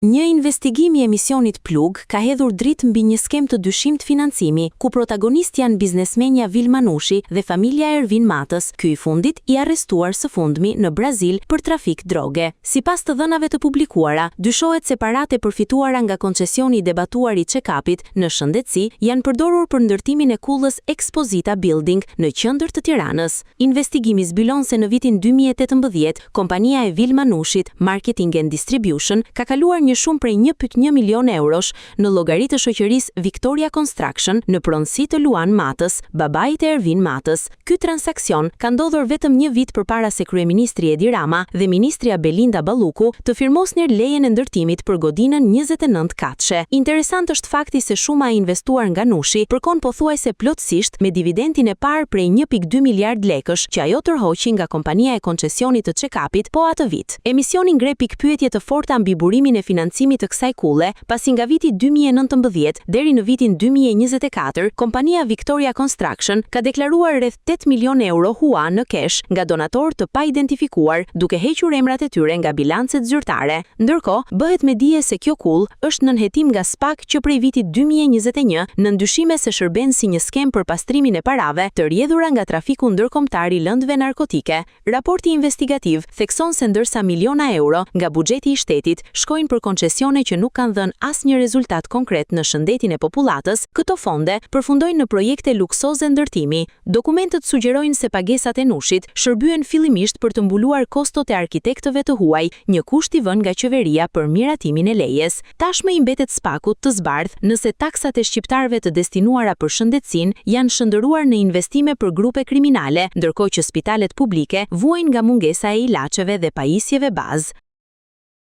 Një investigim i emisionit Plug ka hedhur dritë mbi një skem të dyshimt financimi, ku protagonist janë biznesmenja Vil Manushi dhe familja Ervin Matës, ky i fundit i arrestuar së fundmi në Brazil për trafik droge. Sipas të dhënave të publikuara, dyshohet se paratë e përfituara nga koncesioni i debatuar i check-upit në shëndetësi janë përdorur për ndërtimin e kullës Exposita Building në qendër të Tiranës. Investigimi zbulon se në vitin 2018, kompania e Vil Manushit, Marketing and Distribution, ka kaluar një shumë prej 1.1 milion eurosh në llogaritë të shoqërisë Victoria Construction në pronësi të Luan Matës, babait e Ervin Matës. Ky transakcion ka ndodhur vetëm një vit përpara se kryeministri Edi Rama dhe ministrja Belinda Balluku të firmosnin lejen e ndërtimit për godinën 29 katëshe. Interesant është fakti se shuma e investuar nga Nushi përkon pothuajse plotësisht me dividendin e parë prej 1.2 miliard lekësh që ajo tërhoqi nga kompania e koncesionit të check-upit po atë vit. Emisioni ngre pikpyetje të forta mbi burimin e financimit të kësaj kulle, pasi nga viti 2019 deri në vitin 2024, kompania Victoria Construction ka deklaruar rreth 8 milion euro hua në kesh nga donatorë të pa identifikuar, duke hequr emrat e tyre nga bilancet zyrtare. Ndërkohë, bëhet me dije se kjo kull është nën hetim nga SPAK që prej vitit 2021 në ndyshime se shërben si një skem për pastrimin e parave të rrjedhura nga trafiku ndërkombëtar i lëndëve narkotike. Raporti investigativ thekson se ndërsa miliona euro nga buxheti i shtetit shkojnë për koncesione që nuk kanë dhënë asnjë rezultat konkret në shëndetin e popullatës, këto fonde përfundojnë në projekte luksoze ndërtimi. Dokumentet sugjerojnë se pagesat e Nushit shërbyen fillimisht për të mbuluar kostot e arkitektëve të huaj, një kusht i vënë nga qeveria për miratimin e lejes. Tashmë i mbetet SPAK-ut të zbardhë nëse taksat e shqiptarëve të destinuara për shëndetësinë janë shndëruar në investime për grupe kriminale, ndërkohë që spitalet publike vuajnë nga mungesa e ilaçeve dhe pajisjeve bazë.